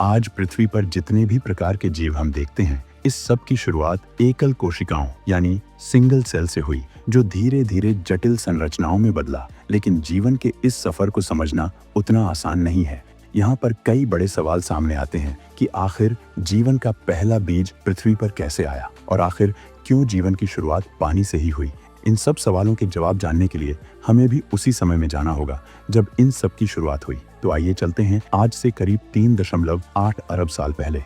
आज पृथ्वी पर जितने भी प्रकार के जीव हम देखते हैं, इस सब की शुरुआत एकल कोशिकाओं यानी सिंगल सेल से हुई, जो धीरे धीरे जटिल संरचनाओं में बदला। लेकिन जीवन के इस सफर को समझना उतना आसान नहीं है। यहाँ पर कई बड़े सवाल सामने आते हैं कि आखिर जीवन का पहला बीज पृथ्वी पर कैसे आया और आखिर क्यों जीवन की शुरुआत पानी से ही हुई। इन सब सवालों के जवाब जानने के लिए हमें भी उसी समय में जाना होगा जब इन सब की शुरुआत हुई। तो आइए चलते हैं आज से करीब 3.8 अरब साल पहले।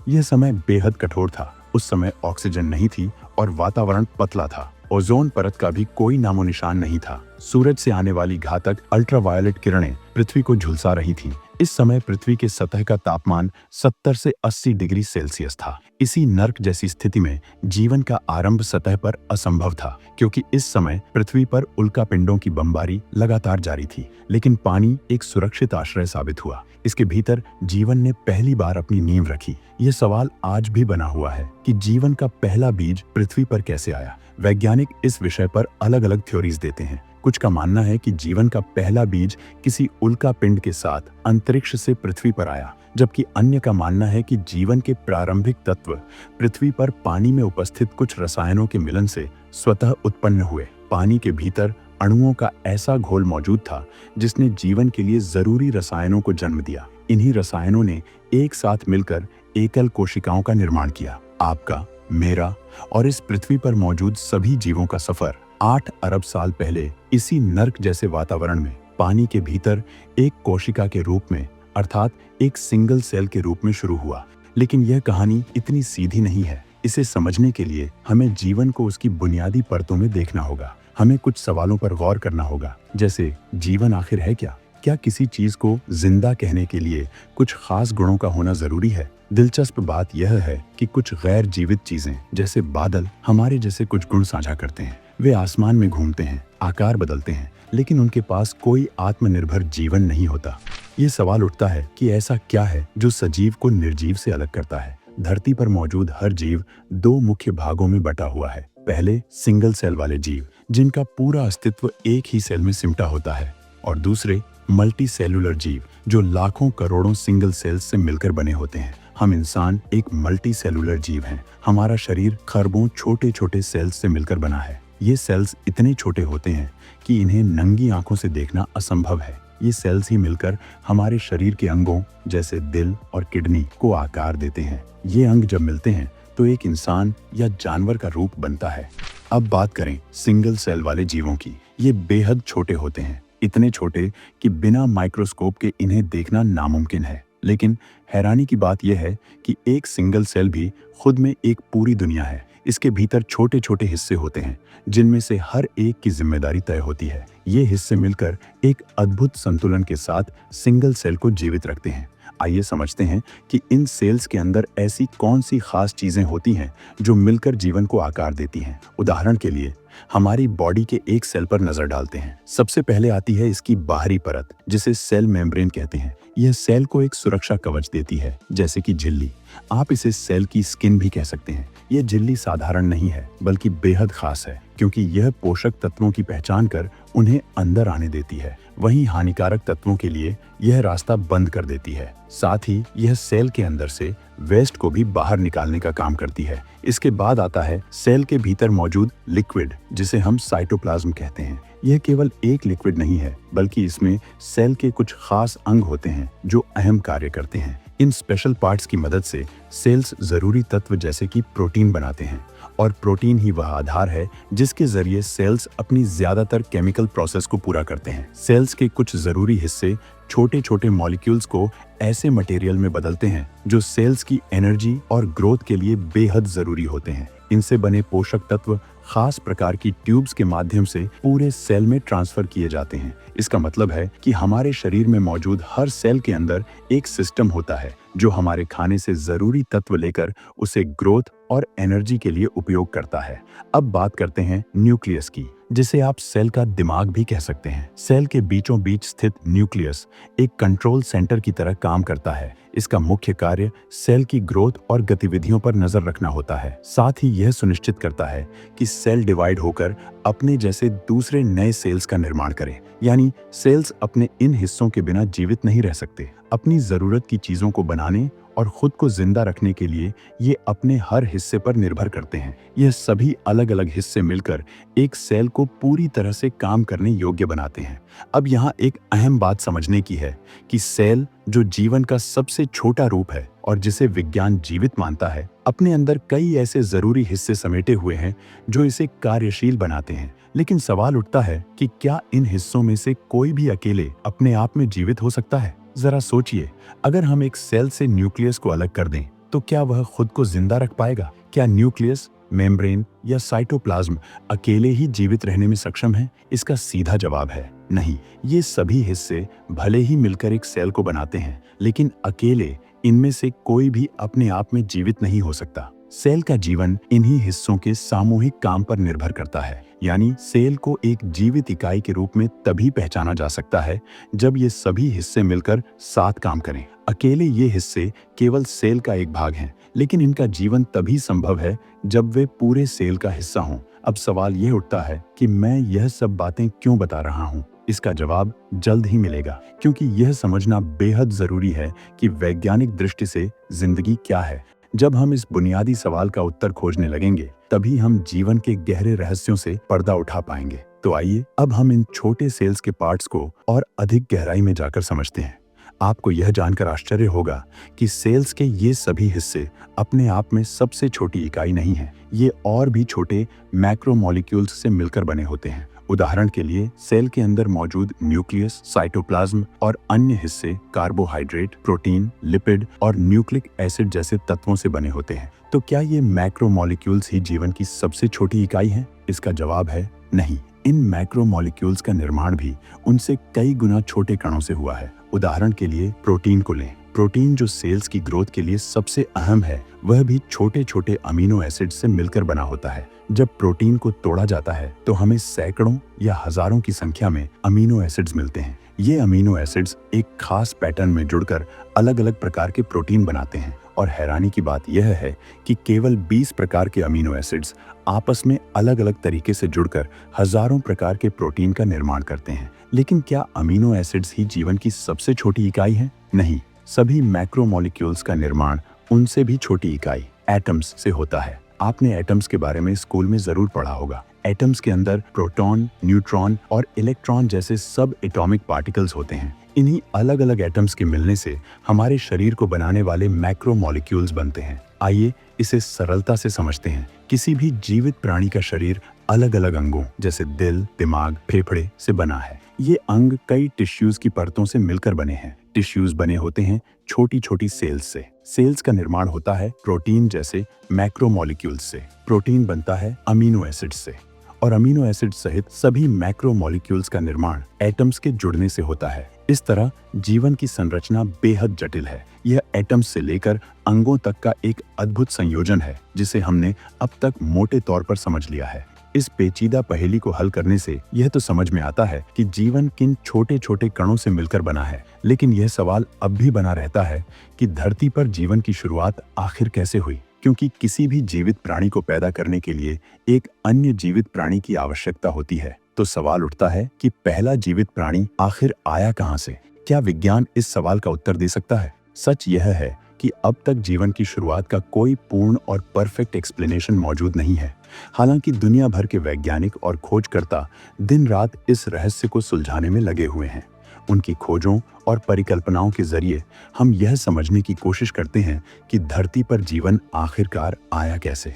यह समय बेहद कठोर था। उस समय ऑक्सीजन नहीं थी और वातावरण पतला था। ओजोन परत का भी कोई नामो निशान नहीं था। सूरज से आने वाली घातक अल्ट्रावायलेट किरणें पृथ्वी को झुलसा रही थीं। इस समय पृथ्वी के सतह का तापमान 70 से 80 डिग्री सेल्सियस था। इसी नर्क जैसी स्थिति में जीवन का आरंभ सतह पर असंभव था, क्योंकि इस समय पृथ्वी पर उल्कापिंडों की बमबारी लगातार जारी थी। लेकिन पानी एक सुरक्षित आश्रय साबित हुआ। इसके भीतर जीवन ने पहली बार अपनी नींव रखी। ये सवाल आज भी बना हुआ है कि जीवन का पहला बीज पृथ्वी पर कैसे आया। वैज्ञानिक इस विषय पर अलग अलग थ्योरीज देते हैं। कुछ का मानना है कि जीवन का पहला बीज किसी उल्कापिंड के साथ अंतरिक्ष से पृथ्वी पर आया, जबकि अन्य का मानना है कि जीवन के प्रारंभिक तत्व पृथ्वी पर पानी में उपस्थित कुछ रसायनों के मिलन से स्वतः उत्पन्न हुए। पानी के भीतर अणुओं का ऐसा घोल मौजूद था जिसने जीवन के लिए जरूरी रसायनों को जन्म दिया। इन्हीं रसायनों ने एक साथ मिलकर एकल कोशिकाओं का निर्माण किया। आपका, मेरा और इस पृथ्वी पर मौजूद सभी जीवों का सफर 8 अरब साल पहले इसी नर्क जैसे वातावरण में पानी के भीतर एक कोशिका के रूप में, अर्थात एक सिंगल सेल के रूप में शुरू हुआ। लेकिन यह कहानी इतनी सीधी नहीं है। इसे समझने के लिए हमें जीवन को उसकी बुनियादी परतों में देखना होगा। हमें कुछ सवालों पर गौर करना होगा, जैसे जीवन आखिर है क्या? क्या किसी चीज को जिंदा कहने के लिए कुछ खास गुणों का होना जरूरी है? दिलचस्प बात यह है कि कुछ गैर जीवित चीजें जैसे बादल हमारे जैसे कुछ गुण साझा करते हैं। वे आसमान में घूमते हैं, आकार बदलते हैं, लेकिन उनके पास कोई आत्मनिर्भर जीवन नहीं होता। ये सवाल उठता है कि ऐसा क्या है जो सजीव को निर्जीव से अलग करता है। धरती पर मौजूद हर जीव दो मुख्य भागों में बटा हुआ है। पहले सिंगल सेल वाले जीव, जिनका पूरा अस्तित्व एक ही सेल में सिमटा होता है, और दूसरे मल्टी सेलुलर जीव, जो लाखों करोड़ों सिंगल सेल्स से मिलकर बने होते हैं। हम इंसान एक मल्टी सेलुलर जीव हैं। हमारा शरीर खरबों छोटे छोटे सेल्स से मिलकर बना है। ये सेल्स इतने छोटे होते हैं कि इन्हें नंगी आंखों से देखना असंभव है। ये सेल्स ही मिलकर हमारे शरीर के अंगों जैसे दिल और किडनी को आकार देते हैं। ये अंग जब मिलते हैं तो एक इंसान या जानवर का रूप बनता है। अब बात करें सिंगल सेल वाले जीवों की। ये बेहद छोटे होते हैं, इतने छोटे कि बिना माइक्रोस्कोप के इन्हें देखना नामुमकिन है। लेकिन हैरानी की बात यह है कि एक सिंगल सेल भी खुद में एक पूरी दुनिया है। इसके भीतर छोटे छोटे हिस्से होते हैं, जिनमें से हर एक की जिम्मेदारी तय होती है। ये हिस्से मिलकर एक अद्भुत संतुलन के साथ सिंगल सेल को जीवित रखते हैं। आइए समझते हैं कि इन सेल्स के अंदर ऐसी कौन सी खास चीजें होती हैं जो मिलकर जीवन को आकार देती हैं। उदाहरण के लिए हमारी बॉडी के एक सेल पर नजर डालते हैं। सबसे पहले आती है इसकी बाहरी परत, जिसे सेल मेम्ब्रेन कहते हैं। यह सेल को एक सुरक्षा कवच देती है, जैसे कि झिल्ली। आप इसे सेल की स्किन भी कह सकते हैं। यह झिल्ली साधारण नहीं है, बल्कि बेहद खास है, क्योंकि यह पोषक तत्वों की पहचान कर उन्हें अंदर आने देती है। वहीं हानिकारक तत्वों के लिए यह रास्ता बंद कर देती है। साथ ही यह सेल के अंदर से वेस्ट को भी बाहर निकालने का काम करती है। इसके बाद आता है सेल के भीतर मौजूद लिक्विड, जिसे हम साइटोप्लाज्म कहते हैं। यह केवल एक लिक्विड नहीं है, बल्कि इसमें सेल के कुछ खास अंग होते हैं जो अहम कार्य करते हैं। इन स्पेशल पार्ट्स की मदद से सेल्स जरूरी तत्व जैसे कि प्रोटीन बनाते हैं, और प्रोटीन ही वह आधार है जिसके जरिए सेल्स अपनी ज्यादातर केमिकल प्रोसेस को पूरा करते हैं। सेल्स के कुछ जरूरी हिस्से छोटे छोटे मॉलिक्यूल्स को ऐसे मटेरियल में बदलते हैं जो सेल्स की एनर्जी और ग्रोथ के लिए बेहद जरूरी होते हैं। इनसे बने पोषक तत्व खास प्रकार की ट्यूब्स के माध्यम से पूरे सेल में ट्रांसफर किए जाते हैं। इसका मतलब है कि हमारे शरीर में मौजूद हर सेल के अंदर एक सिस्टम होता है जो हमारे खाने से जरूरी तत्व लेकर उसे ग्रोथ और एनर्जी के लिए उपयोग करता है। अब बात करते हैं न्यूक्लियस की, जिसे आप सेल का दिमाग भी कह सकते हैं। सेल के बीचों बीच स्थित न्यूक्लियस एक कंट्रोल सेंटर की तरह काम करता है। इसका मुख्य कार्य सेल की ग्रोथ और गतिविधियों पर नजर रखना होता है। साथ ही यह सुनिश्चित करता है कि सेल डिवाइड होकर अपने जैसे दूसरे नए सेल्स का निर्माण करें। यानी सेल्स अपने इन हिस्सों के बिना जीवित नहीं रह सकते। अपनी जरूरत की चीजों को बनाने और खुद को जिंदा रखने के लिए ये अपने हर हिस्से पर निर्भर करते हैं। यह सभी अलग अलग हिस्से मिलकर एक सेल को पूरी तरह से काम करने योग्य बनाते हैं। अब यहाँ एक अहम बात समझने की है कि सेल, जो जीवन का सबसे छोटा रूप है और जिसे विज्ञान जीवित मानता है, अपने अंदर कई ऐसे जरूरी हिस्से समेटे हुए हैं जो इसे कार्यशील बनाते हैं। लेकिन सवाल उठता है कि क्या इन हिस्सों में से कोई भी अकेले अपने आप में जीवित हो सकता है? जरा सोचिए, अगर हम एक सेल से न्यूक्लियस को अलग कर दें तो क्या वह खुद को जिंदा रख पाएगा? क्या न्यूक्लियस, मेम्ब्रेन या साइटोप्लाज्म अकेले ही जीवित रहने में सक्षम है? इसका सीधा जवाब है नहीं। ये सभी हिस्से भले ही मिलकर एक सेल को बनाते हैं, लेकिन अकेले इनमें से कोई भी अपने आप में जीवित नहीं हो सकता। सेल का जीवन इन्हीं हिस्सों के सामूहिक काम पर निर्भर करता है। यानी सेल को एक जीवित इकाई के रूप में तभी पहचाना जा सकता है जब ये सभी हिस्से मिलकर साथ काम करें। अकेले ये हिस्से केवल सेल का एक भाग हैं, लेकिन इनका जीवन तभी संभव है जब वे पूरे सेल का हिस्सा हों। अब सवाल यह उठता है कि मैं यह सब बातें क्यों बता रहा हूँ? इसका जवाब जल्द ही मिलेगा, क्योंकि यह समझना बेहद जरूरी है कि वैज्ञानिक दृष्टि से जिंदगी क्या है। जब हम इस बुनियादी सवाल का उत्तर खोजने लगेंगे, तभी हम जीवन के गहरे रहस्यों से पर्दा उठा पाएंगे। तो आइए अब हम इन छोटे सेल्स के पार्ट्स को और अधिक गहराई में जाकर समझते हैं। आपको यह जानकर आश्चर्य होगा कि सेल्स के ये सभी हिस्से अपने आप में सबसे छोटी इकाई नहीं है। ये और भी छोटे मैक्रोमोलिक्यूल्स से मिलकर बने होते हैं। उदाहरण के लिए, सेल के अंदर मौजूद न्यूक्लियस, साइटोप्लाज्म और अन्य हिस्से कार्बोहाइड्रेट, प्रोटीन, लिपिड और न्यूक्लिक एसिड जैसे तत्वों से बने होते हैं। तो क्या ये मैक्रोमोलिक्यूल्स ही जीवन की सबसे छोटी इकाई हैं? इसका जवाब है नहीं। इन मैक्रोमोलिक्यूल्स का निर्माण भी उनसे कई गुना छोटे कणों से हुआ है। उदाहरण के लिए प्रोटीन को लें। प्रोटीन, जो सेल्स की ग्रोथ के लिए सबसे अहम है, वह भी छोटे छोटे अमीनो एसिड से मिलकर बना होता है। जब प्रोटीन को तोड़ा जाता है तो हमें सैकड़ों या हजारों की संख्या में अमीनो एसिड्स मिलते हैं। ये अमीनो एसिड्स एक खास पैटर्न में जुड़कर अलग अलग प्रकार के प्रोटीन बनाते हैं। और हैरानी की बात यह है कि केवल 20 प्रकार के अमीनो एसिड्स आपस में अलग अलग तरीके से जुड़कर हजारों प्रकार के प्रोटीन का निर्माण करते हैं। लेकिन क्या अमीनो एसिड्स ही जीवन की सबसे छोटी इकाई है? नहीं। सभी मैक्रोमोलिक्यूल्स का निर्माण उनसे भी छोटी इकाई एटम्स से होता है। आपने एटम्स के बारे में स्कूल में जरूर पढ़ा होगा। एटम्स के अंदर प्रोटॉन, न्यूट्रॉन और इलेक्ट्रॉन जैसे सब एटॉमिक पार्टिकल्स होते हैं। इन्हीं अलग अलग एटम्स के मिलने से हमारे शरीर को बनाने वाले मैक्रोमोलिक्यूल्स बनते हैं। आइए इसे सरलता से समझते हैं। किसी भी जीवित प्राणी का शरीर अलग अलग अंगों जैसे दिल, दिमाग, फेफड़े से बना है। ये अंग कई टिश्यूज की परतों से मिलकर बने हैं। टिश्यूज बने होते हैं छोटी छोटी सेल्स से। सेल्स का निर्माण होता है प्रोटीन जैसे मैक्रोमोलिक्यूल्स से। प्रोटीन बनता है अमीनो एसिड्स से, और अमीनो एसिड सहित सभी मैक्रोमोलिक्यूल्स का निर्माण एटम्स के जुड़ने से होता है। इस तरह जीवन की संरचना बेहद जटिल है। यह एटम्स से लेकर अंगों तक का एक अद्भुत संयोजन है, जिसे हमने अब तक मोटे तौर पर समझ लिया है। इस पेचीदा पहेली को हल करने से यह तो समझ में आता है कि जीवन किन छोटे छोटे कणों से मिलकर बना है, लेकिन यह सवाल अब भी बना रहता है कि धरती पर जीवन की शुरुआत आखिर कैसे हुई? क्योंकि किसी भी जीवित प्राणी को पैदा करने के लिए एक अन्य जीवित प्राणी की आवश्यकता होती है। तो सवाल उठता है कि पहला जीवित प्राणी आखिर आया कहां से? क्या विज्ञान इस सवाल का उत्तर दे सकता है? सच यह है कि अब तक जीवन की शुरुआत का कोई पूर्ण और परफेक्ट एक्सप्लेनेशन मौजूद नहीं है। हालांकि दुनिया भर के वैज्ञानिक और खोजकर्ता दिन रात इस रहस्य को सुलझाने में लगे हुए हैं। उनकी खोजों और परिकल्पनाओं के जरिए हम यह समझने की कोशिश करते हैं कि धरती पर जीवन आखिरकार आया कैसे।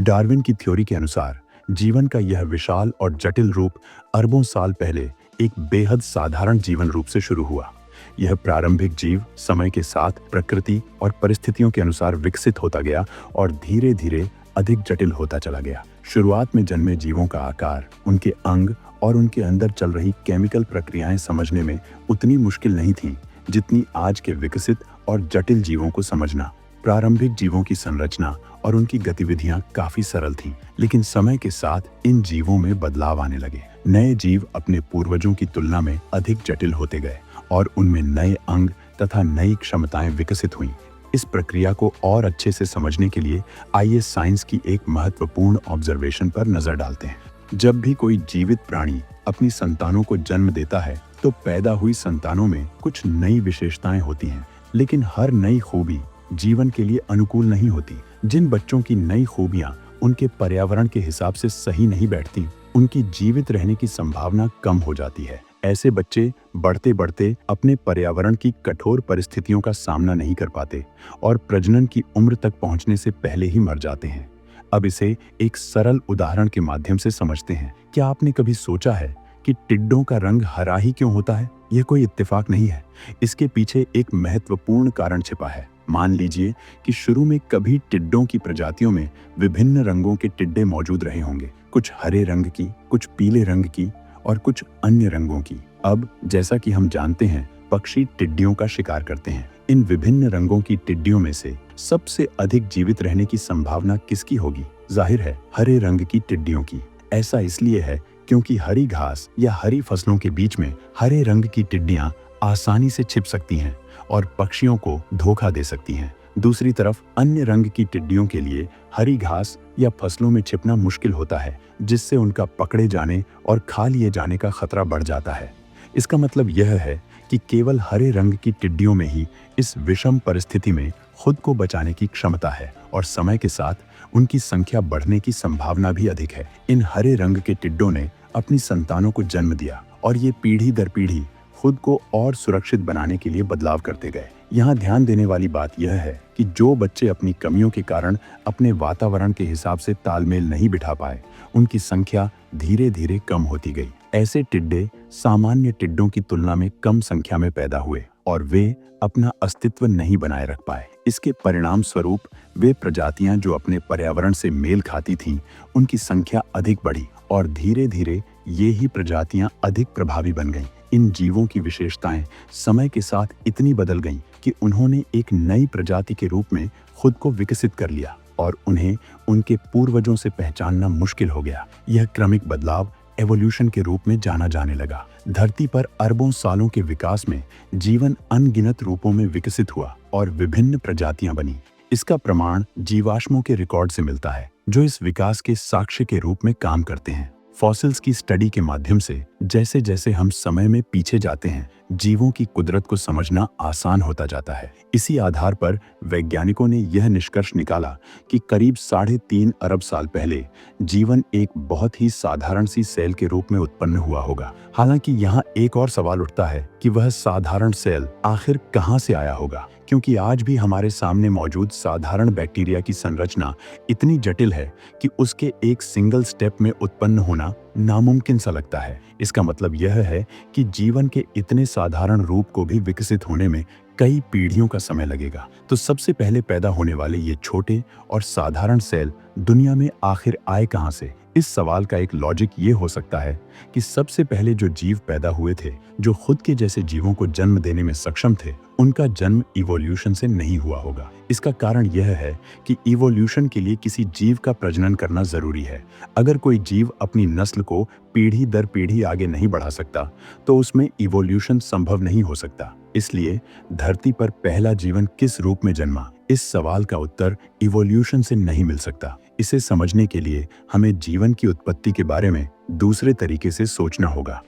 डार्विन की थ्योरी के अनुसार जीवन का यह विशाल और जटिल रूप अरबों साल पहले एक बेहद साधारण जीवन रूप से शुरू हुआ। यह प्रारंभिक जीव समय के साथ प्रकृति और परिस्थितियों के अनुसार विकसित होता गया और धीरे धीरे अधिक जटिल होता चला गया। शुरुआत में जन्मे जीवों का आकार, उनके अंग और उनके अंदर चल रही केमिकल प्रक्रियाएं समझने में उतनी मुश्किल नहीं थी जितनी आज के विकसित और जटिल जीवों को समझना। प्रारंभिक जीवों की संरचना और उनकी गतिविधियां काफी सरल थीं, लेकिन समय के साथ इन जीवों में बदलाव आने लगे। नए जीव अपने पूर्वजों की तुलना में अधिक जटिल होते गए और उनमें नए अंग तथा नई क्षमताएं विकसित हुईं। इस प्रक्रिया को और अच्छे से समझने के लिए आइए साइंस की एक महत्वपूर्ण ऑब्जर्वेशन पर नजर डालते हैं। जब भी कोई जीवित प्राणी अपनी संतानों को जन्म देता है तो पैदा हुई संतानों में कुछ नई विशेषताएं होती हैं, लेकिन हर नई खूबी जीवन के लिए अनुकूल नहीं होती। जिन बच्चों की नई खूबियां उनके पर्यावरण के हिसाब से सही नहीं बैठती, उनकी जीवित रहने की संभावना कम हो जाती है। ऐसे बच्चे बढ़ते बढ़ते अपने पर्यावरण की कठोर परिस्थितियों का सामना नहीं कर पाते और प्रजनन की उम्र तक पहुंचने से पहले ही मर जाते हैं। अब इसे एक सरल उदाहरण के माध्यम से समझते हैं। क्या आपने कभी सोचा है कि टिड्डों का रंग हरा ही क्यों होता है? यह कोई इत्तेफाक नहीं है। इसके पीछे एक महत्वपूर्ण कारण छिपा है। मान लीजिए कि शुरू में कभी टिड्डों की प्रजातियों में विभिन्न रंगों के टिड्डे मौजूद रहे होंगे, कुछ हरे रंग की, कुछ पीले रंग की और कुछ अन्य रंगों की। अब जैसा कि हम जानते हैं, पक्षी टिड्डियों का शिकार करते हैं। इन विभिन्न रंगों की टिड्डियों में से सबसे अधिक जीवित रहने की संभावना किसकी होगी? जाहिर है हरे रंग की टिड्डियों की। ऐसा इसलिए है क्योंकि हरी घास या हरी फसलों के बीच में हरे रंग की टिड्डियां आसानी से छिप सकती हैं और पक्षियों को धोखा दे सकती हैं। दूसरी तरफ अन्य रंग की टिड्डियों के लिए हरी घास या फसलों में छिपना मुश्किल होता है, जिससे उनका पकड़े जाने और खा लिए जाने का खतरा बढ़ जाता है। इसका मतलब यह है कि केवल हरे रंग की टिड्डियों में ही इस विषम परिस्थिति में खुद को बचाने की क्षमता है और समय के साथ उनकी संख्या बढ़ने की संभावना भी अधिक है। इन हरे रंग के टिड्डों ने अपनी संतानों को जन्म दिया और ये पीढ़ी दर पीढ़ी खुद को और सुरक्षित बनाने के लिए बदलाव करते गए। यहाँ ध्यान देने वाली बात यह है कि जो बच्चे अपनी कमियों के कारण अपने वातावरण के हिसाब से तालमेल नहीं बिठा पाए, उनकी संख्या धीरे धीरे कम होती गई। ऐसे टिड्डे सामान्य टिड्डों की तुलना में कम संख्या में पैदा हुए और वे अपना अस्तित्व नहीं बनाए रख पाए। इसके परिणाम स्वरूप वे प्रजातियां जो अपने पर्यावरण से मेल खाती थीं, उनकी संख्या अधिक बढ़ी और धीरे धीरे ये ही प्रजातियां अधिक प्रभावी बन गईं। इन जीवों की विशेषताएं समय के साथ इतनी बदल गईं कि उन्होंने एक नई प्रजाति के रूप में खुद को विकसित कर लिया और उन्हें उनके पूर्वजों से पहचानना मुश्किल हो गया। यह क्रमिक बदलाव एवोल्यूशन के रूप में जाना जाने लगा। धरती पर अरबों सालों के विकास में जीवन अनगिनत रूपों में विकसित हुआ और विभिन्न प्रजातियां बनी। इसका प्रमाण जीवाश्मों के रिकॉर्ड से मिलता है, जो इस विकास के साक्ष्य के रूप में काम करते हैं। फॉसिल्स की स्टडी के माध्यम से जैसे जैसे हम समय में पीछे जाते हैं, जीवों की कुदरत को समझना आसान होता जाता है। इसी आधार पर वैज्ञानिकों ने यह निष्कर्ष निकाला कि करीब 3.5 अरब साल पहले जीवन एक बहुत ही साधारण सी सेल के रूप में उत्पन्न हुआ होगा। हालांकि यहाँ एक और सवाल उठता है कि वह साधारण सेल आखिर कहाँ से आया होगा, क्योंकि आज भी हमारे सामने मौजूद साधारण बैक्टीरिया की संरचना इतनी जटिल है कि उसके एक सिंगल स्टेप में उत्पन्न होना नामुमकिन सा लगता है। इसका मतलब यह है कि जीवन के इतने साधारण रूप को भी विकसित होने में कई पीढ़ियों का समय लगेगा। तो सबसे पहले पैदा होने वाले ये छोटे और साधारण सेल दुनिया में आखिर आए कहां से? इस सवाल का एक लॉजिक ये हो सकता है कि सबसे पहले जो जीव पैदा हुए थे, जो खुद के जैसे जीवों को जन्म देने में सक्षम थे, उनका जन्म इवोल्यूशन से नहीं हुआ होगा। इसका कारण यह है कि इवोल्यूशन के लिए किसी जीव का प्रजनन करना जरूरी है। अगर कोई जीव अपनी नस्ल को पीढ़ी दर पीढ़ी आगे नहीं बढ़ा सकता, तो उसमें इवोल्यूशन संभव नहीं हो सकता। इसलिए धरती पर पहला जीवन किस रूप में जन्मा, इस सवाल का उत्तर इवोल्यूशन से नहीं मिल सकता। इसे समझने के लिए हमें जीवन की उत्पत्ति के बारे में दूसरे तरीके से सोचना होगा।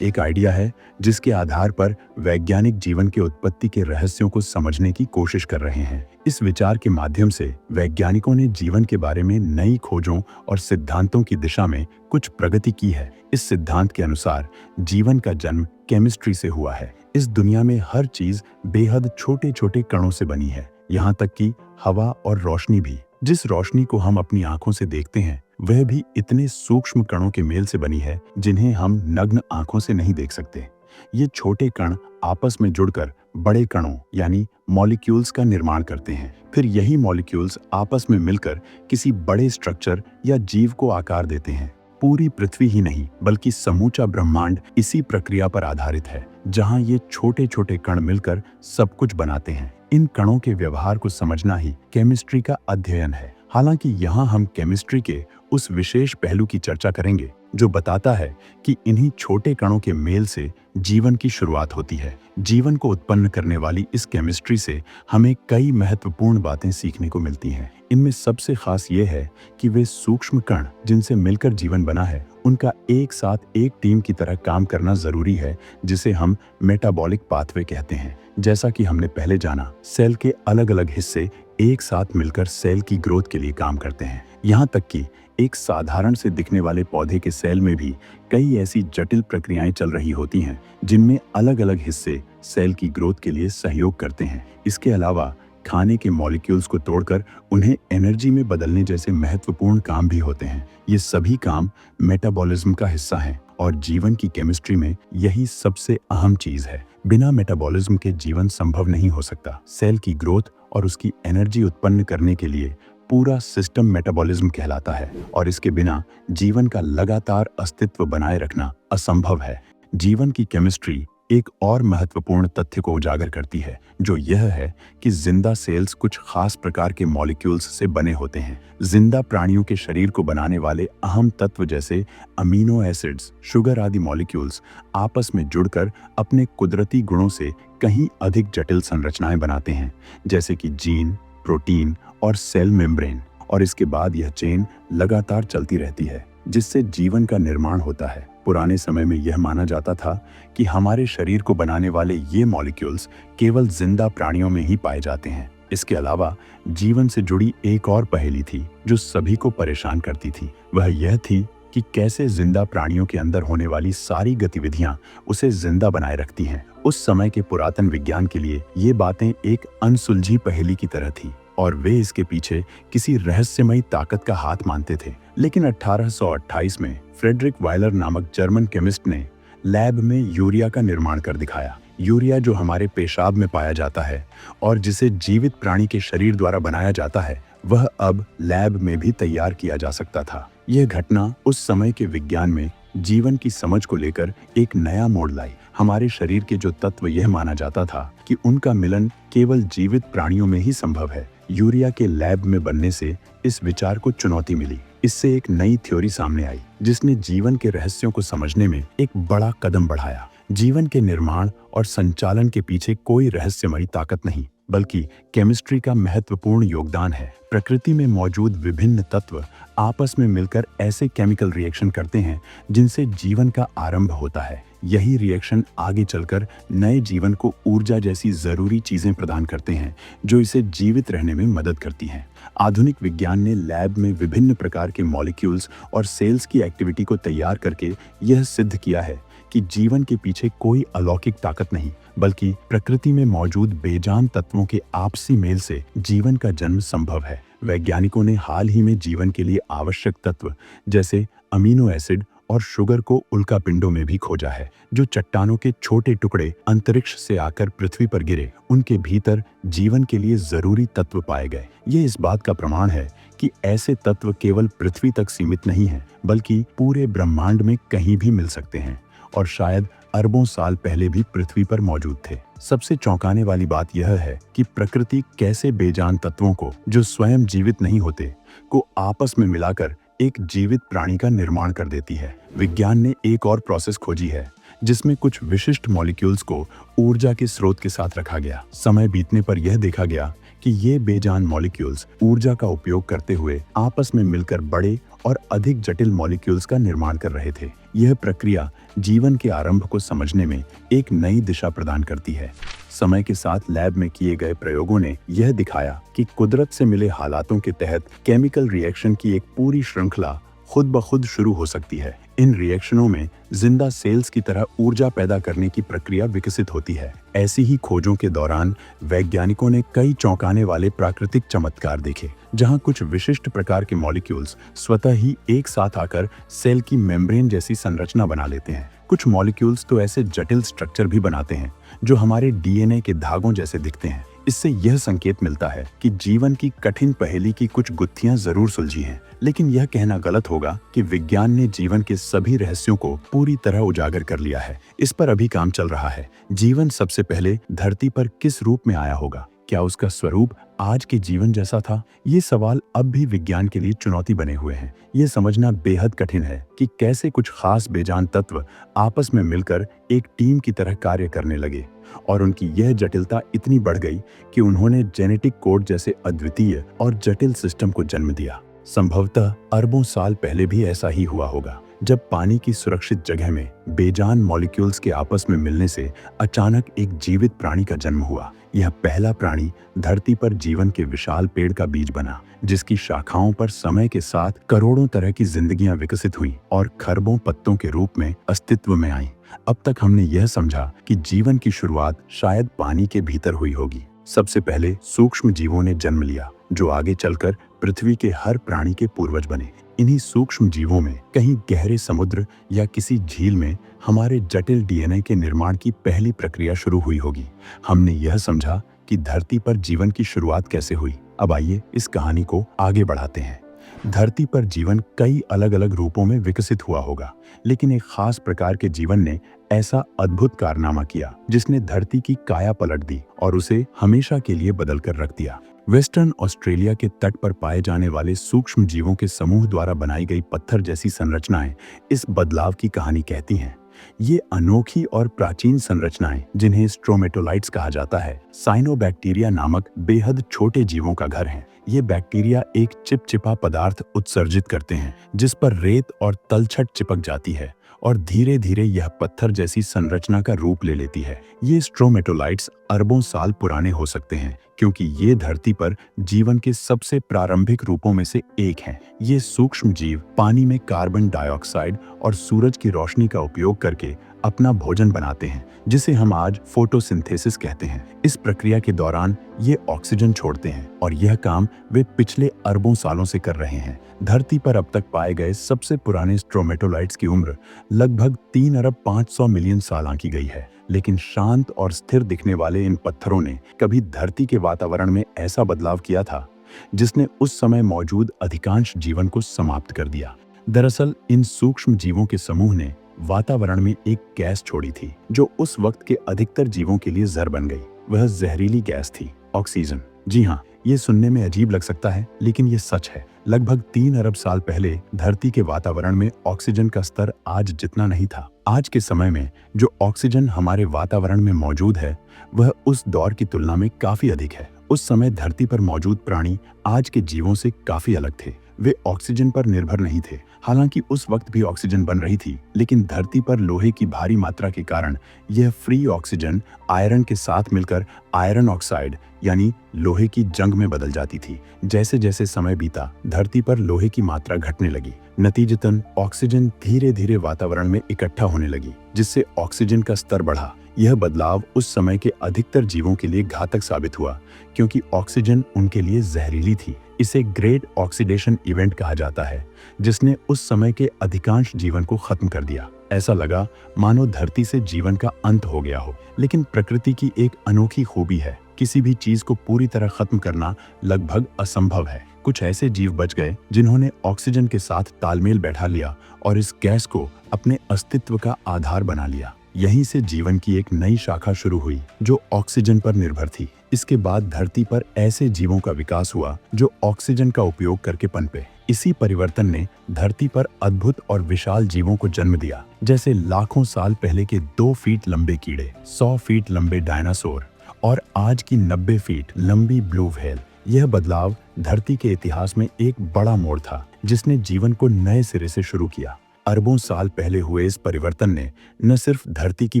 एक आइडिया है जिसके आधार पर वैज्ञानिक जीवन के उत्पत्ति के रहस्यों को समझने की कोशिश कर रहे हैं। इस विचार के माध्यम से वैज्ञानिकों ने जीवन के बारे में नई खोजों और सिद्धांतों की दिशा में कुछ प्रगति की है। इस सिद्धांत के अनुसार जीवन का जन्म केमिस्ट्री से हुआ है। इस दुनिया में हर चीज बेहद छोटे छोटे कणों से बनी है, यहाँ तक कि हवा और रोशनी भी। जिस रोशनी को हम अपनी आंखों से देखते हैं, वह भी इतने सूक्ष्म कणों के मेल से बनी है जिन्हें हम नग्न आंखों से नहीं देख सकते। ये छोटे कण आपस में जुड़कर बड़े कणों यानी मॉलिक्यूल्स का निर्माण करते हैं। फिर यही मॉलिक्यूल्स आपस में मिलकर किसी बड़े स्ट्रक्चर या जीव को आकार देते हैं। पूरी पृथ्वी ही नहीं बल्कि समूचा ब्रह्मांड इसी प्रक्रिया पर आधारित है, जहां ये छोटे छोटे कण मिलकर सब कुछ बनाते हैं। इन कणों के व्यवहार को समझना ही केमिस्ट्री का अध्ययन है। हालांकि यहाँ हम केमिस्ट्री के उस विशेष पहलू की चर्चा करेंगे जो बताता है कि इन्हीं छोटे कणों के मेल से जीवन की शुरुआत होती है। जीवन को उत्पन्न करने वाली इस केमिस्ट्री से हमें कई महत्वपूर्ण बातें सीखने को मिलती हैं। इनमें सबसे खास ये है कि वे सूक्ष्म कण जिनसे मिलकर जीवन बना है, उनका एक साथ एक टीम की तरह काम करना जरूरी है, जिसे हम मेटाबॉलिक पाथवे कहते हैं। जैसा कि हमने पहले जाना, सेल के अलग अलग हिस्से एक साथ मिलकर सेल की ग्रोथ के लिए काम करते हैं। यहाँ तक कि एक साधारण से दिखने वाले पौधे के सेल में भी कई ऐसी जटिल प्रक्रियाएं चल रही होती हैं, जिनमें अलग अलग हिस्से सेल की ग्रोथ के लिए सहयोग करते हैं। इसके अलावा खाने के मॉलिक्यूल्स को तोड़कर उन्हें एनर्जी में बदलने जैसे महत्वपूर्ण काम भी होते हैं। ये सभी काम मेटाबॉलिज्म का हिस्सा हैं और जीवन की केमिस्ट्री में यही सबसे अहम चीज है। बिना मेटाबॉलिज्म के जीवन संभव नहीं हो सकता। सेल की ग्रोथ और उसकी एनर्जी उत्पन्न करने के लिए पूरा सिस्टम मेटाबॉलिज्म कहलाता है और इसके बिना जीवन का लगातार अस्तित्व बनाए रखना असंभव है। जीवन की केमिस्ट्री एक और महत्वपूर्ण तथ्य को उजागर करती है, जो यह है कि जिंदा सेल्स कुछ खास प्रकार के मॉलिक्यूल्स से बने होते हैं। जिंदा प्राणियों के शरीर को बनाने वाले अहम तत्व जैसे अमीनो एसिड्स, शुगर आदि मॉलिक्यूल्स आपस में जुड़कर अपने कुदरती गुणों से कहीं अधिक जटिल संरचनाएं बनाते हैं, जैसे कि जीन, प्रोटीन और सेल मेम्ब्रेन। और इसके बाद यह चेन लगातार चलती रहती है, जिससे जीवन का निर्माण होता है। पुराने समय में यह माना जाता था कि हमारे शरीर को बनाने वाले ये मॉलिक्यूल्स केवल जिंदा प्राणियों में ही पाए जाते हैं। इसके अलावा जीवन से जुड़ी एक और पहेली थी जो सभी को परेशान करती थी। वह यह थी कि कैसे जिंदा प्राणियों के अंदर होने वाली सारी गतिविधियां उसे जिंदा बनाए रखती हैं। उस समय के पुरातन विज्ञान के लिए ये बातें एक अनसुलझी पहेली की तरह थी और वे इसके पीछे किसी रहस्यमयी ताकत का हाथ मानते थे। लेकिन 1828 में फ्रेडरिक वायलर नामक जर्मन केमिस्ट ने लैब में यूरिया का निर्माण कर दिखाया। यूरिया, जो हमारे पेशाब में पाया जाता है और जिसे जीवित प्राणी के शरीर द्वारा बनाया जाता है, वह अब लैब में भी तैयार किया जा सकता था। यह घटना उस समय के विज्ञान में जीवन की समझ को लेकर एक नया मोड़ लाई। हमारे शरीर के जो तत्व यह माना जाता था कि उनका मिलन केवल जीवित प्राणियों में ही संभव है, यूरिया के लैब में बनने से इस विचार को चुनौती मिली। इससे एक नई थ्योरी सामने आई जिसने जीवन के रहस्यों को समझने में एक बड़ा कदम बढ़ाया। जीवन के निर्माण और संचालन के पीछे कोई रहस्यमयी ताकत नहीं, बल्कि केमिस्ट्री का महत्वपूर्ण योगदान है। प्रकृति में मौजूद विभिन्न तत्व आपस में मिलकर ऐसे केमिकल रिएक्शन करते हैं जिनसे जीवन का आरंभ होता है। यही रिएक्शन आगे चलकर नए जीवन को ऊर्जा जैसी जरूरी चीजें प्रदान करते हैं, जो इसे जीवित रहने में मदद करती हैं। आधुनिक विज्ञान ने लैब में विभिन्न प्रकार के मॉलिक्यूल्स और सेल्स की एक्टिविटी को तैयार करके यह सिद्ध किया है कि जीवन के पीछे कोई अलौकिक ताकत नहीं, बल्कि प्रकृति में मौजूद बेजान तत्वों के आपसी मेल से जीवन का जन्म संभव है। वैज्ञानिकों ने हाल ही में जीवन के लिए आवश्यक तत्व जैसे अमीनो एसिड और शुगर को उल्कापिंडों में भी खोजा है, जो चट्टानों के छोटे टुकड़े अंतरिक्ष से आकर पृथ्वी पर गिरे, उनके भीतर जीवन के लिए जरूरी तत्व पाए गए। ये इस बात का प्रमाण है कि ऐसे तत्व केवल पृथ्वी तक सीमित नहीं हैं, बल्कि पूरे ब्रह्मांड में कहीं भी मिल सकते हैं और शायद अरबों साल पहले भी पृथ्वी पर मौजूद थे। सबसे चौंकाने वाली बात यह है कि प्रकृति कैसे बेजान तत्वों को, जो स्वयं जीवित नहीं होते, को आपस में मिलाकर एक जीवित प्राणी का निर्माण कर देती है। विज्ञान ने एक और प्रोसेस खोजी है जिसमें कुछ विशिष्ट मॉलिक्यूल्स को ऊर्जा के स्रोत के साथ रखा गया। समय बीतने पर यह देखा गया कि ये बेजान मॉलिक्यूल्स ऊर्जा का उपयोग करते हुए आपस में मिलकर बड़े और अधिक जटिल मॉलिक्यूल्स का निर्माण कर रहे थे। यह प्रक्रिया जीवन के आरंभ को समझने में एक नई दिशा प्रदान करती है। समय के साथ लैब में किए गए प्रयोगों ने यह दिखाया कि कुदरत से मिले हालातों के तहत केमिकल रिएक्शन की एक पूरी श्रृंखला खुद ब खुद शुरू हो सकती है। इन रिएक्शनों में जिंदा सेल्स की तरह ऊर्जा पैदा करने की प्रक्रिया विकसित होती है। ऐसी ही खोजों के दौरान वैज्ञानिकों ने कई चौंकाने वाले प्राकृतिक चमत्कार देखे, जहां कुछ विशिष्ट प्रकार के मॉलिक्यूल्स स्वतः ही एक साथ आकर सेल की मेम्ब्रेन जैसी संरचना बना लेते हैं। कुछ मॉलिक्यूल्स तो ऐसे जटिल स्ट्रक्चर भी बनाते हैं जो हमारे डीएनए के धागों जैसे दिखते हैं। इससे यह संकेत मिलता है कि जीवन की कठिन पहेली की कुछ गुत्थियां जरूर सुलझी हैं, लेकिन यह कहना गलत होगा कि विज्ञान ने जीवन के सभी रहस्यों को पूरी तरह उजागर कर लिया है। इस पर अभी काम चल रहा है। जीवन सबसे पहले धरती पर किस रूप में आया होगा? क्या उसका स्वरूप आज के जीवन जैसा था? ये सवाल अब भी विज्ञान के लिए चुनौती बने हुए हैं। ये समझना बेहद कठिन है कि कैसे कुछ खास बेजान तत्व आपस में मिलकर एक टीम की तरह कार्य करने लगे और उनकी यह जटिलता इतनी बढ़ गई कि उन्होंने जेनेटिक कोड जैसे अद्वितीय और जटिल सिस्टम को जन्म दिया। संभवतः अरबों साल पहले भी ऐसा ही हुआ होगा। जब पानी की सुरक्षित जगह में बेजान मॉलिक्यूल्स के आपस में मिलने से अचानक एक जीवित प्राणी का जन्म हुआ। यह पहला प्राणी धरती पर जीवन के विशाल पेड़ का बीज बना, जिसकी शाखाओं पर समय के साथ करोड़ों तरह की जिंदगियां विकसित हुई और खरबों पत्तों के रूप में अस्तित्व में आईं। अब तक हमने यह समझा कि जीवन की शुरुआत शायद पानी के भीतर हुई होगी। सबसे पहले सूक्ष्म जीवों ने जन्म लिया, जो आगे चलकर पृथ्वी के हर प्राणी के पूर्वज बने। इन्हीं सूक्ष्म जीवों में कहीं गहरे समुद्र या किसी झील में हमारे जटिल डीएनए के निर्माण की पहली प्रक्रिया शुरू हुई होगी। हमने यह समझा कि धरती पर जीवन की शुरुआत कैसे हुई। अब आइए इस कहानी को आगे बढ़ाते हैं। धरती पर जीवन कई अलग अलग रूपों में विकसित हुआ होगा, लेकिन एक खास प्रकार के जीवन ने ऐसा अद्भुत कारनामा किया जिसने धरती की काया पलट दी और उसे हमेशा के लिए बदल कर रख दिया। वेस्टर्न ऑस्ट्रेलिया के तट पर पाए जाने वाले सूक्ष्म जीवों के समूह द्वारा बनाई गई पत्थर जैसी संरचनाएं इस बदलाव की कहानी कहती हैं। ये अनोखी और प्राचीन संरचनाएं, जिन्हें स्ट्रोमेटोलाइट्स कहा जाता है, साइनोबैक्टीरिया नामक बेहद छोटे जीवों का घर हैं। ये बैक्टीरिया एक चिपचिपा पदार्थ उत्सर्जित करते हैं, जिस पर रेत और तलछट चिपक जाती है और धीरे धीरे यह पत्थर जैसी संरचना का रूप ले लेती है। ये स्ट्रोमेटोलाइट्स अरबों साल पुराने हो सकते हैं, क्योंकि ये धरती पर जीवन के सबसे प्रारंभिक रूपों में से एक हैं। ये सूक्ष्म जीव पानी में कार्बन डाइऑक्साइड और सूरज की रोशनी का उपयोग करके अपना भोजन बनाते हैं, जिसे हम आज फोटोसिंथेसिस कहते हैं। इस प्रक्रिया के दौरान ये ऑक्सीजन छोड़ते हैं और यह काम वे पिछले अरबों सालों से कर रहे हैं। धरती पर अब तक पाए गए सबसे पुराने स्ट्रोमेटोलाइट्स की उम्र लगभग 3 अरब 500 मिलियन साल आंकी गई है। लेकिन शांत और स्थिर दिखने वाले इन पत्थरों ने कभी धरती के वातावरण में ऐसा बदलाव किया था जिसने उस समय मौजूद अधिकांश जीवन को समाप्त कर दिया। दरअसल इन सूक्ष्म जीवों के समूह ने वातावरण में एक गैस छोड़ी थी जो उस वक्त के अधिकतर जीवों के लिए जहर बन गई। वह जहरीली गैस थी ऑक्सीजन। जी हाँ, ये सुनने में अजीब लग सकता है, लेकिन ये सच है। लगभग 3 अरब साल पहले धरती के वातावरण में ऑक्सीजन का स्तर आज जितना नहीं था। आज के समय में जो ऑक्सीजन हमारे वातावरण में मौजूद है, वह उस दौर की तुलना में काफी अधिक है। उस समय धरती पर मौजूद प्राणी आज के जीवों से काफी अलग थे। वे ऑक्सीजन पर निर्भर नहीं थे। हालांकि उस वक्त भी ऑक्सीजन बन रही थी, लेकिन धरती पर लोहे की भारी मात्रा के कारण यह फ्री ऑक्सीजन आयरन के साथ मिलकर आयरन ऑक्साइड यानी लोहे की जंग में बदल जाती थी। जैसे जैसे समय बीता, धरती पर लोहे की मात्रा घटने लगी। नतीजतन ऑक्सीजन धीरे धीरे वातावरण में इकट्ठा होने लगी, जिससे ऑक्सीजन का स्तर बढ़ा। यह बदलाव उस समय के अधिकतर जीवों के लिए घातक साबित हुआ, क्योंकि ऑक्सीजन उनके लिए जहरीली थी। इसे ग्रेट ऑक्सीडेशन इवेंट कहा जाता है, जिसने उस समय के अधिकांश जीवन को खत्म कर दिया। ऐसा लगा मानो धरती से जीवन का अंत हो गया हो। लेकिन प्रकृति की एक अनोखी खूबी है, किसी भी चीज को पूरी तरह खत्म करना लगभग असंभव है। कुछ ऐसे जीव बच गए जिन्होंने ऑक्सीजन के साथ तालमेल बैठा लिया और इस गैस को अपने अस्तित्व का आधार बना लिया। यहीं से जीवन की एक नई शाखा शुरू हुई जो ऑक्सीजन पर निर्भर थी। इसके बाद धरती पर ऐसे जीवों का विकास हुआ जो ऑक्सीजन का उपयोग करके पनपे। इसी परिवर्तन ने धरती पर अद्भुत और विशाल जीवों को जन्म दिया, जैसे लाखों साल पहले के 2 फीट लंबे कीड़े, 100 फीट लंबे डायनासोर और आज की 90 फीट लंबी ब्लू व्हेल। यह बदलाव धरती के इतिहास में एक बड़ा मोड़ था, जिसने जीवन को नए सिरे से शुरू किया। अरबों साल पहले हुए इस परिवर्तन ने न सिर्फ धरती की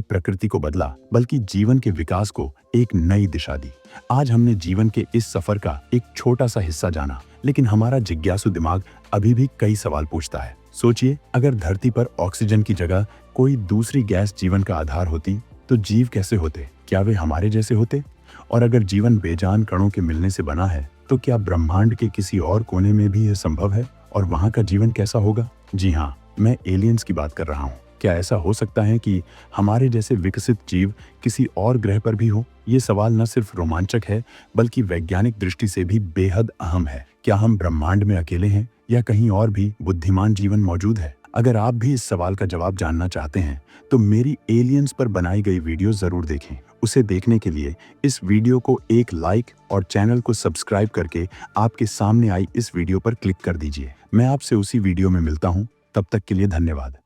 प्रकृति को बदला, बल्कि जीवन के विकास को एक नई दिशा दी। आज हमने जीवन के इस सफर का एक छोटा सा हिस्सा जाना, लेकिन हमारा जिज्ञासु दिमाग अभी भी कई सवाल पूछता है। सोचिए, अगर धरती पर ऑक्सीजन की जगह कोई दूसरी गैस जीवन का आधार होती, तो जीव कैसे होते? क्या वे हमारे जैसे होते? और अगर जीवन बेजान कणों के मिलने से बना है, तो क्या ब्रह्मांड के किसी और कोने में भी यह संभव है? और वहां का जीवन कैसा होगा? जी हाँ, मैं एलियंस की बात कर रहा हूँ। क्या ऐसा हो सकता है कि हमारे जैसे विकसित जीव किसी और ग्रह पर भी हो? ये सवाल न सिर्फ रोमांचक है, बल्कि वैज्ञानिक दृष्टि से भी बेहद अहम है। क्या हम ब्रह्मांड में अकेले हैं या कहीं और भी बुद्धिमान जीवन मौजूद है? अगर आप भी इस सवाल का जवाब जानना चाहते हैं, तो मेरी एलियंस पर बनाई गई वीडियो जरूर देखें। उसे देखने के लिए इस वीडियो को एक लाइक और चैनल को सब्सक्राइब करके आपके सामने आई इस वीडियो पर क्लिक कर दीजिए। मैं आपसे उसी वीडियो में मिलता हूँ। तब तक के लिए धन्यवाद।